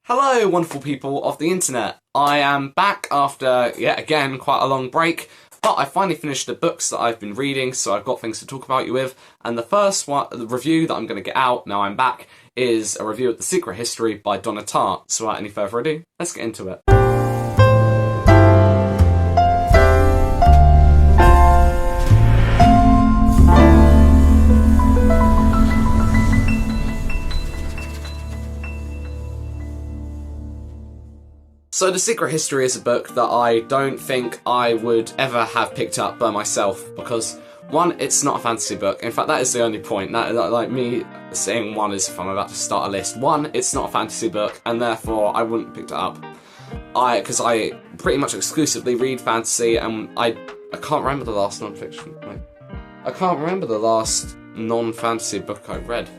Hello, wonderful people of the internet. I am back after, yet again, quite a long break, but I finally finished the books that I've been reading, so I've got things to talk about you with. And the first one, the review that I'm going to get out, now I'm back, is a review of The Secret History by Donna Tartt. So without any further ado, let's get into it. So The Secret History is a book that I don't think I would ever have picked up by myself because, one, it's not a fantasy book. In fact, that is the only point. Like me saying one is if I'm about to start a list. One, it's not a fantasy book, and therefore I wouldn't have picked it up. Because I pretty much exclusively read fantasy, and I can't remember the last non-fiction. Wait. I can't remember the last non-fantasy book I read.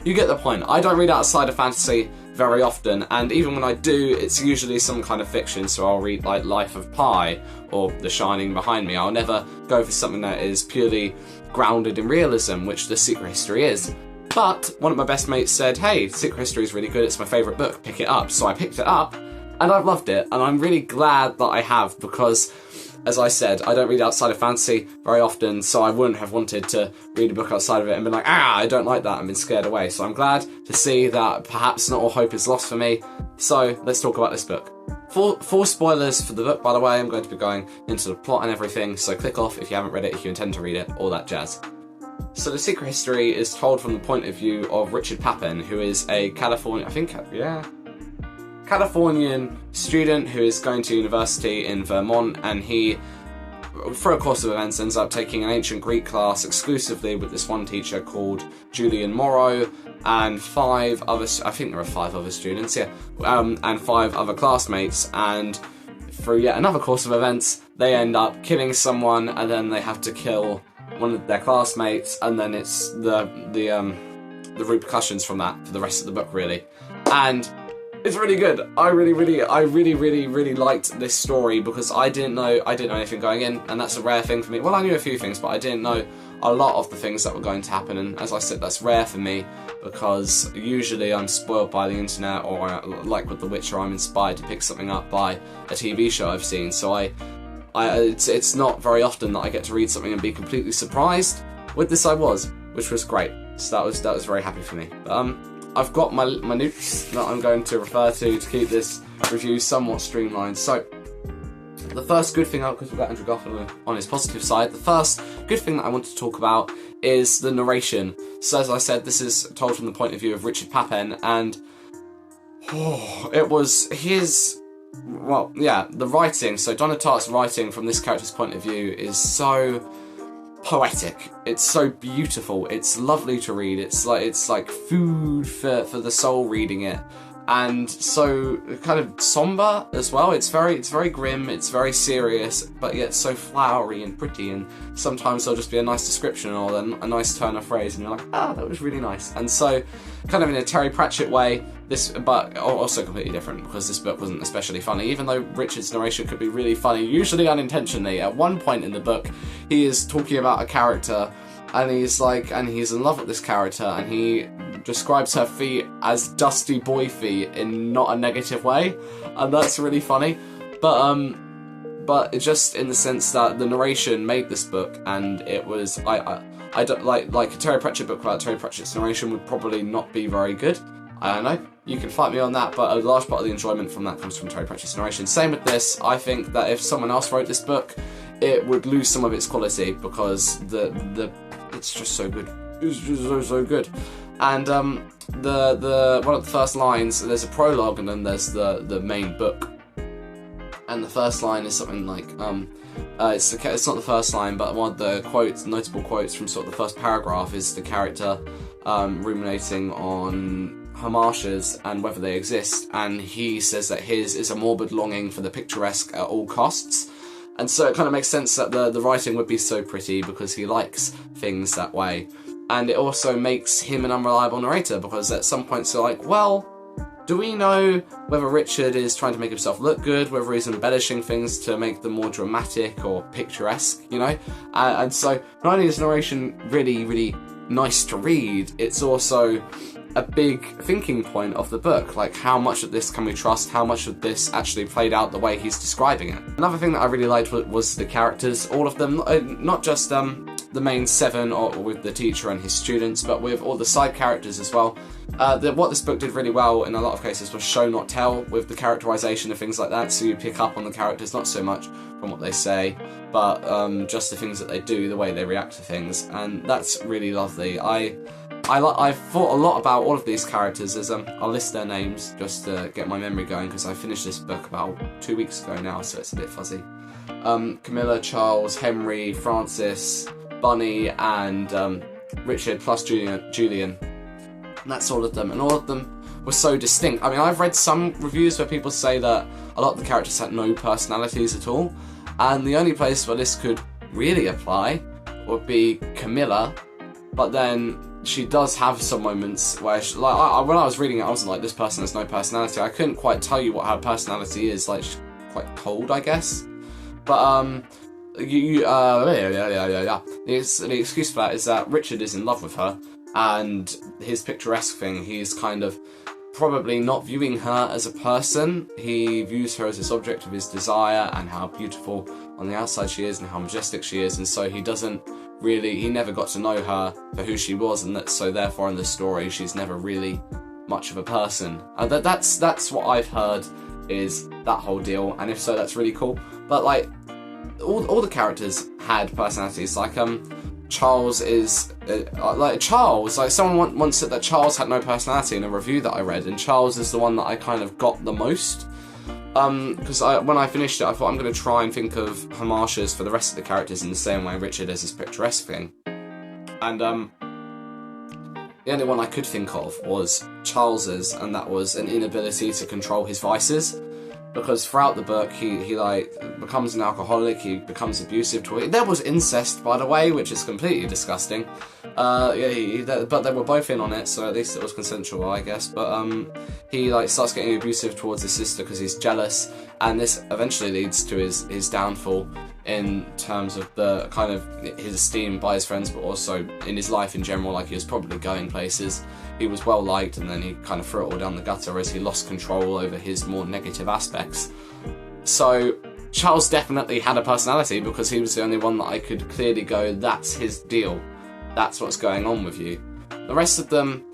You get the point. I don't read outside of fantasy very often, and even when I do, it's usually some kind of fiction, so I'll read like Life of Pi or The Shining behind me. I'll never go for something that is purely grounded in realism, which The Secret History is. But one of my best mates said, hey, Secret History is really good, it's my favourite book, pick it up. So I picked it up, and I've loved it, and I'm really glad that I have, because as I said, I don't read outside of fantasy very often, so I wouldn't have wanted to read a book outside of it and been like, I don't like that, and been scared away. So I'm glad to see that perhaps not all hope is lost for me. So let's talk about this book. Full spoilers for the book, by the way. I'm going to be going into the plot and everything, so click off if you haven't read it, if you intend to read it, all that jazz. So The Secret History is told from the point of view of Richard Papin, who is a Californian student who is going to university in Vermont, and he, for a course of events, ends up taking an ancient Greek class exclusively with this one teacher called Julian Morrow and five other students, and five other classmates, and through yet another course of events, they end up killing someone, and then they have to kill one of their classmates, and then it's the repercussions from that for the rest of the book, really. And it's really good. I really liked this story because I didn't know anything going in, and that's a rare thing for me. Well, I knew a few things, but I didn't know a lot of the things that were going to happen, and as I said, that's rare for me because usually I'm spoiled by the internet, or like with The Witcher, I'm inspired to pick something up by a TV show I've seen, so it's not very often that I get to read something and be completely surprised. With this I was, which was great, so that was very happy for me. But, I've got my notes that I'm going to refer to keep this review somewhat streamlined. So, the first good thing, because we've got Andrew Garfield on his positive side, the first good thing that I want to talk about is the narration. So as I said, this is told from the point of view of Richard Papin, and it was his, the writing. So Donna Tartt's writing from this character's point of view is so poetic. It's so beautiful. It's lovely to read. It's like food for the soul reading it, and so kind of somber as well. It's very grim. It's very serious, but yet so flowery and pretty. And sometimes there'll just be a nice description or then a nice turn of phrase, and you're like, that was really nice. And so, kind of in a Terry Pratchett way, but also completely different because this book wasn't especially funny, even though Richard's narration could be really funny, usually unintentionally. At one point in the book, he is talking about a character, and he's in love with this character, and he describes her feet as dusty boy feet in not a negative way, and that's really funny. But it's just in the sense that the narration made this book, and it was I don't like a Terry Pratchett book without Terry Pratchett's narration would probably not be very good. I don't know, you can fight me on that, but a large part of the enjoyment from that comes from Terry Pratchett's narration. Same with this. I think that if someone else wrote this book, it would lose some of its quality because it's just so good. It's just so good. And the one of the first lines, there's a prologue and then there's the main book. And the first line is something like it's not the first line, but one of the notable quotes from sort of the first paragraph is the character ruminating on homages and whether they exist, and he says that his is a morbid longing for the picturesque at all costs. And so it kind of makes sense that the writing would be so pretty because he likes things that way. And it also makes him an unreliable narrator because at some points you're like, well, do we know whether Richard is trying to make himself look good, whether he's embellishing things to make them more dramatic or picturesque, you know? And so not only is narration really nice to read, it's also a big thinking point of the book, like how much of this can we trust, how much of this actually played out the way he's describing it. Another thing that I really liked was the characters, all of them, not just the main 7 or with the teacher and his students, but with all the side characters as well. What this book did really well in a lot of cases was show not tell with the characterization of things like that, so you pick up on the characters not so much from what they say, but just the things that they do, the way they react to things, and that's really lovely. I've thought a lot about all of these characters. I'll list their names just to get my memory going, because I finished this book about 2 weeks ago now, so it's a bit fuzzy. Camilla, Charles, Henry, Francis, Bunny, and Richard, plus Julian. And that's all of them, and all of them were so distinct. I mean, I've read some reviews where people say that a lot of the characters had no personalities at all, and the only place where this could really apply would be Camilla, but then she does have some moments where, when I was reading it, I wasn't like, this person has no personality. I couldn't quite tell you what her personality is, like, she's quite cold, I guess. But, the excuse for that is that Richard is in love with her, and his picturesque thing, he's kind of probably not viewing her as a person. He views her as this object of his desire, and how beautiful on the outside she is, and how majestic she is, and so he never got to know her for who she was, and so therefore in the story she's never really much of a person. That's what I've heard, is that whole deal, and if so, that's really cool. But like, all the characters had personalities. Like Charles is someone once said that Charles had no personality in a review that I read, and Charles is the one that I kind of got the most. Because when I finished it, I thought I'm going to try and think of homages for the rest of the characters in the same way Richard is his picturesque thing. And the only one I could think of was Charles's, and that was an inability to control his vices. Because throughout the book, he like becomes an alcoholic, he becomes abusive to it. There was incest, by the way, which is completely disgusting. But they were both in on it, so at least it was consensual, I guess. But he like starts getting abusive towards his sister because he's jealous, and this eventually leads to his downfall in terms of the kind of his esteem by his friends, but also in his life in general. Like, he was probably going places. He was well liked, and then he kind of threw it all down the gutter as he lost control over his more negative aspects. So Charles definitely had a personality, because he was the only one that I could clearly go, that's his deal. That's what's going on with you. The rest of them,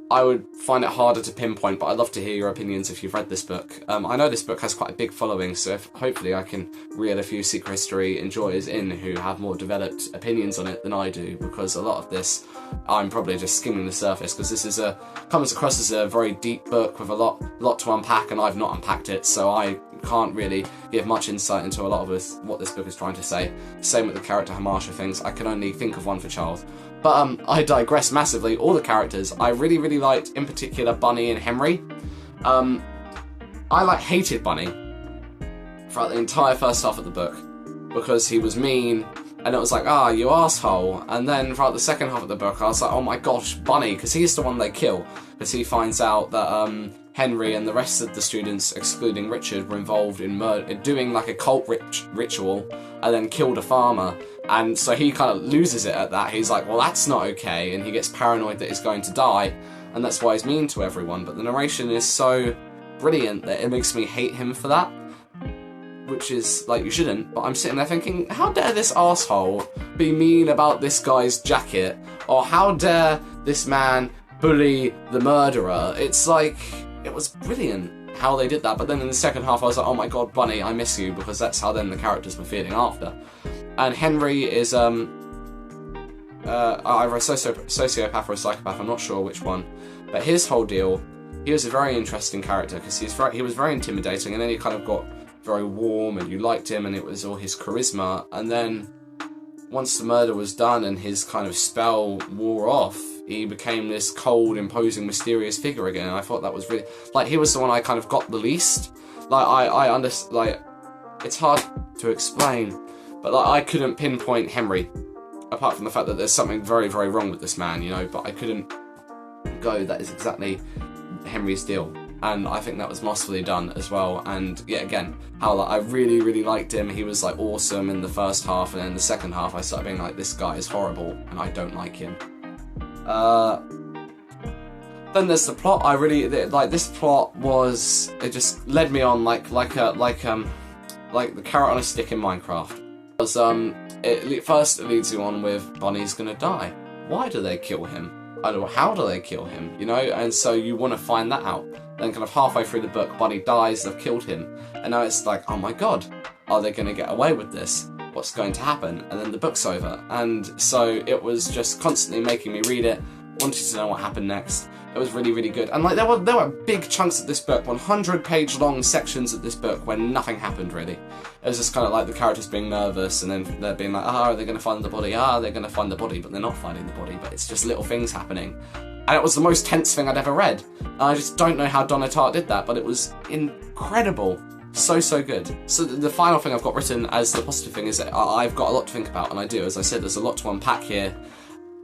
I would find it harder to pinpoint, but I'd love to hear your opinions if you've read this book. I know this book has quite a big following, so hopefully I can reel a few Secret History enjoyers in who have more developed opinions on it than I do, because a lot of this, I'm probably just skimming the surface, because this comes across as a very deep book with a lot to unpack, and I've not unpacked it, so I can't really give much insight into a lot of what this book is trying to say. Same with the character homage things, I can only think of one for Charles. But I digress massively. All the characters, I really, really liked, in particular, Bunny and Henry. I hated Bunny throughout the entire first half of the book, because he was mean, and it was like, you asshole. And then throughout the second half of the book, I was like, oh my gosh, Bunny, because he's the one they kill, because he finds out that Henry and the rest of the students, excluding Richard, were involved in doing like a cult ritual, and then killed a farmer. And so he kind of loses it at that. He's like, well, that's not okay, and he gets paranoid that he's going to die, and that's why he's mean to everyone. But the narration is so brilliant that it makes me hate him for that, which is, like, you shouldn't, but I'm sitting there thinking, how dare this asshole be mean about this guy's jacket, or how dare this man bully the murderer? It's like, it was brilliant how they did that. But then in the second half, I was like, oh my god, Bunny, I miss you, because that's how then the characters were feeling after. And Henry is, either a sociopath or a psychopath, I'm not sure which one. But his whole deal, he was a very interesting character, because he was very intimidating, and then he kind of got very warm, and you liked him, and it was all his charisma. And then, once the murder was done, and his kind of spell wore off, he became this cold, imposing, mysterious figure again, and I thought that was really... Like, he was the one I kind of got the least. Like, I understand, like, it's hard to explain, but like, I couldn't pinpoint Henry, apart from the fact that there's something very, very wrong with this man, you know, but I couldn't go, that is exactly Henry's deal. And I think that was masterfully done as well. And yeah, again, how like, I really, really liked him. He was like awesome in the first half, and then in the second half I started being like, this guy is horrible and I don't like him. Then there's the plot. I really like this plot. It just led me on like the carrot on a stick in Minecraft. First it leads you on with Bonnie's gonna die. Why do they kill him? I don't know, how do they kill him? You know, and so you want to find that out. Then kind of halfway through the book, Bonnie dies, they've killed him. And now it's like, oh my god, are they going to get away with this? What's going to happen? And then the book's over. And so it was just constantly making me read it, wanted to know what happened next. It was really, really good. And like there were big chunks of this book, 100-page long sections of this book where nothing happened really. It was just kind of like the characters being nervous and then they're being like, are they going to find the body? They're going to find the body, but they're not finding the body. But it's just little things happening. And it was the most tense thing I'd ever read. And I just don't know how Donna Tartt did that, but it was incredible. So, so good. So the final thing I've got written as the positive thing is that I've got a lot to think about, and I do. As I said, there's a lot to unpack here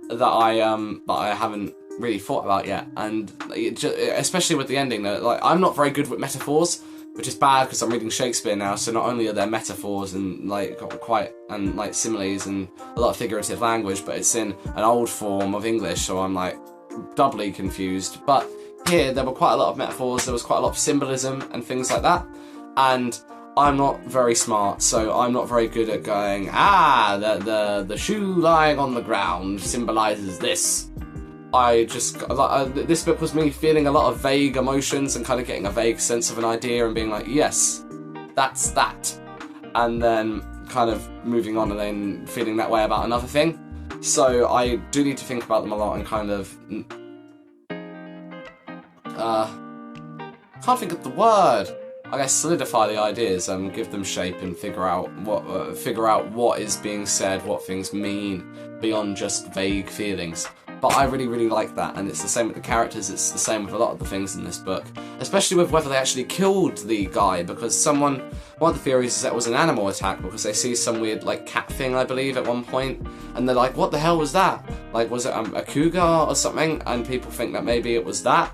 that I haven't really thought about yet, and especially with the ending, like I'm not very good with metaphors, which is bad because I'm reading Shakespeare now. So not only are there metaphors and like similes and a lot of figurative language, but it's in an old form of English, so I'm like doubly confused. But here there were quite a lot of metaphors. There was quite a lot of symbolism and things like that, and I'm not very smart, so I'm not very good at going, the shoe lying on the ground symbolises this. This book was me feeling a lot of vague emotions and kind of getting a vague sense of an idea and being like, yes, that's that. And then kind of moving on and then feeling that way about another thing. So I do need to think about them a lot and kind of... can't think of the word. I guess solidify the ideas and give them shape and figure out what is being said, what things mean beyond just vague feelings. But I really, really like that, and it's the same with the characters, it's the same with a lot of the things in this book. Especially with whether they actually killed the guy, because one of the theories is that it was an animal attack, because they see some weird, like, cat thing, I believe, at one point, and they're like, what the hell was that? Like, was it a cougar or something? And people think that maybe it was that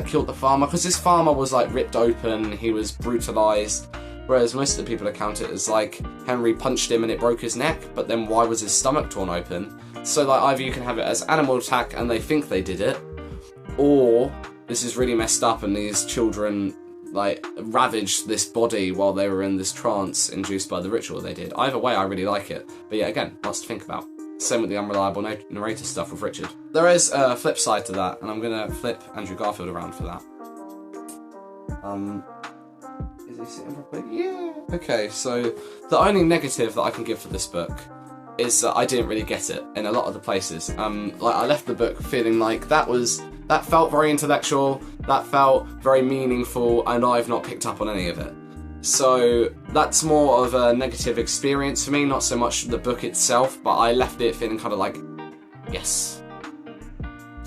killed the farmer, because this farmer was, like, ripped open, he was brutalised, whereas most of the people account it as, like, Henry punched him and it broke his neck, but then why was his stomach torn open? So, like, either you can have it as animal attack and they think they did it, or this is really messed up and these children, like, ravaged this body while they were in this trance induced by the ritual they did. Either way, I really like it. But yeah, again, lots to think about. Same with the unreliable narrator stuff with Richard. There is a flip side to that, and I'm going to flip Andrew Garfield around for that. Is he sitting properly? Yeah! Okay, so the only negative that I can give for this book is that I didn't really get it in a lot of the places. Like I left the book feeling like that felt very intellectual, that felt very meaningful, and I've not picked up on any of it. So that's more of a negative experience for me, not so much the book itself, but I left it feeling kind of like, yes,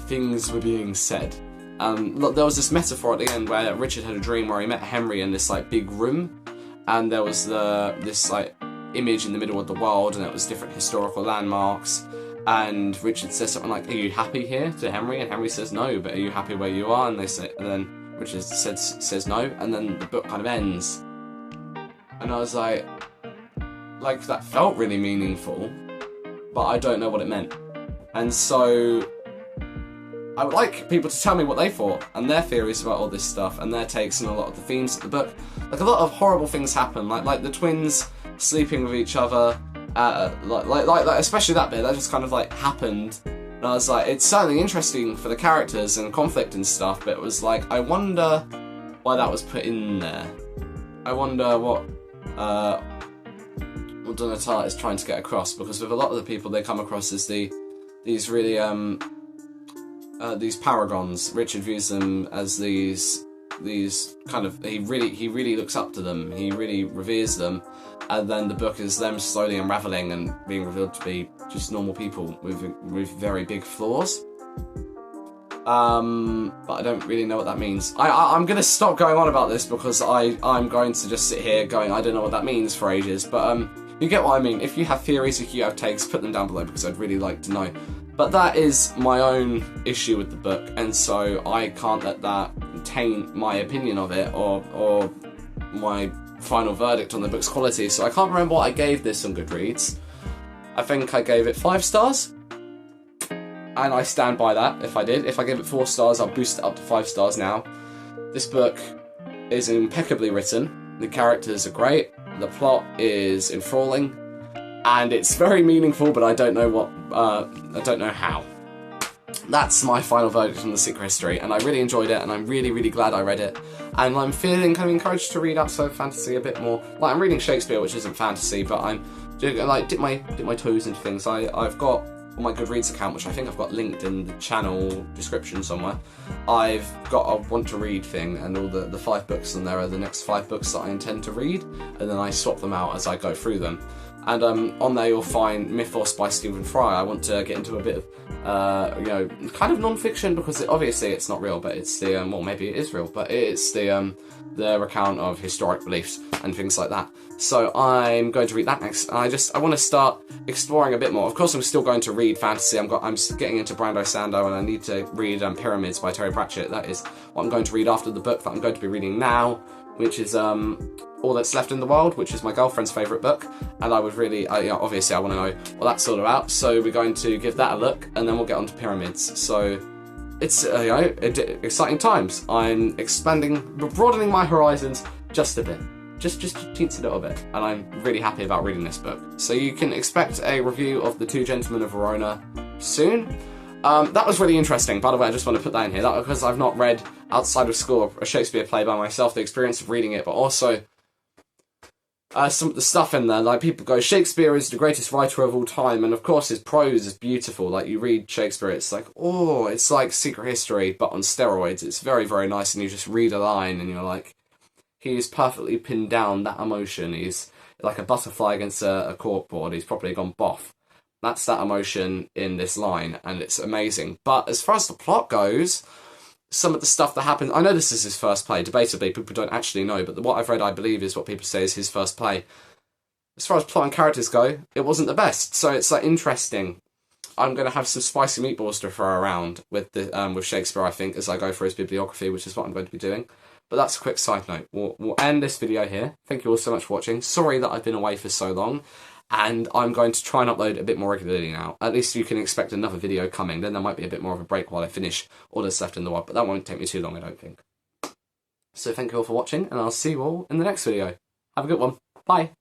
things were being said. Look, there was this metaphor at the end where Richard had a dream where he met Henry in this like big room, and there was this like image in the middle of the world, and it was different historical landmarks, and Richard says something like, are you happy here, to Henry, and Henry says no, but are you happy where you are? And they say, and then Richard says no, and then the book kind of ends, and I was like that felt really meaningful, but I don't know what it meant. And so I would like people to tell me what they thought and their theories about all this stuff and their takes on a lot of the themes of the book. Like, a lot of horrible things happen, like the twins sleeping with each other, like especially that bit, that just kind of like happened, and I was like, it's certainly interesting for the characters and conflict and stuff, but it was like, I wonder why that was put in there. I wonder what Donna Tartt is trying to get across, because with a lot of the people they come across as these really these paragons. Richard views them as these kind of, he really looks up to them, he really reveres them, and then the book is them slowly unravelling and being revealed to be just normal people with very big flaws. But I don't really know what that means. I'm going to stop going on about this because I'm going to just sit here going, I don't know what that means for ages, but you get what I mean. If you have theories, if you have takes, put them down below because I'd really like to know. But that is my own issue with the book, and so I can't let that taint my opinion of it or my final verdict on the book's quality. So I can't remember what I gave this on Goodreads. I think I gave it 5 stars. and I stand by that if I did. If I give it 4 stars, I'll boost it up to 5 stars now. This book is impeccably written, the characters are great, the plot is enthralling, and it's very meaningful, but I don't know how. That's my final verdict on The Secret History, and I really enjoyed it, and I'm really, really glad I read it. And I'm feeling kind of encouraged to read outside fantasy a bit more. Like, I'm reading Shakespeare, which isn't fantasy, but I'm doing, like, dip my toes into things. I've got on my Goodreads account, which I think I've got linked in the channel description somewhere. I've got a want to read thing, and all the 5 books on there are the next 5 books that I intend to read, and then I swap them out as I go through them. And on there you'll find Mythos by Stephen Fry. I want to get into a bit of, you know, kind of non-fiction, because obviously it's not real, but it's the, well, maybe it is real, but it's the account of historic beliefs and things like that. So I'm going to read that next. I want to start exploring a bit more. Of course, I'm still going to read fantasy. I'm getting into Brando Sando, and I need to read Pyramids by Terry Pratchett. That is what I'm going to read after the book that I'm going to be reading now, which is All That's Left in the World, which is my girlfriend's favourite book, and I would really, you know, obviously I want to know what that's all about, so we're going to give that a look, and then we'll get on to Pyramids. So it's, you know, exciting times. I'm broadening my horizons just a bit, just teensy little bit, and I'm really happy about reading this book. So you can expect a review of The Two Gentlemen of Verona soon. That was really interesting, by the way. I just want to put that in here, that because I've not read outside of school a Shakespeare play by myself, the experience of reading it, but also some of the stuff in there, like people go, Shakespeare is the greatest writer of all time, and of course his prose is beautiful. Like, you read Shakespeare, it's like, oh, it's like Secret History, but on steroids. It's very, very nice, and you just read a line, and you're like, he's perfectly pinned down that emotion. He's like a butterfly against a corkboard. He's probably gone boff. That's that emotion in this line, and it's amazing. But as far as the plot goes, some of the stuff that happens, I know this is his first play, debatably, people don't actually know, but what I've read, I believe, is what people say is his first play. As far as plot and characters go, it wasn't the best, so it's like interesting. I'm going to have some spicy meatballs to throw around with Shakespeare, I think, as I go through his bibliography, which is what I'm going to be doing. But that's a quick side note. We'll end this video here. Thank you all so much for watching. Sorry that I've been away for so long. And I'm going to try and upload a bit more regularly now. At least you can expect another video coming. Then there might be a bit more of a break while I finish All That's Left in the World. But that won't take me too long, I don't think. So thank you all for watching, and I'll see you all in the next video. Have a good one. Bye.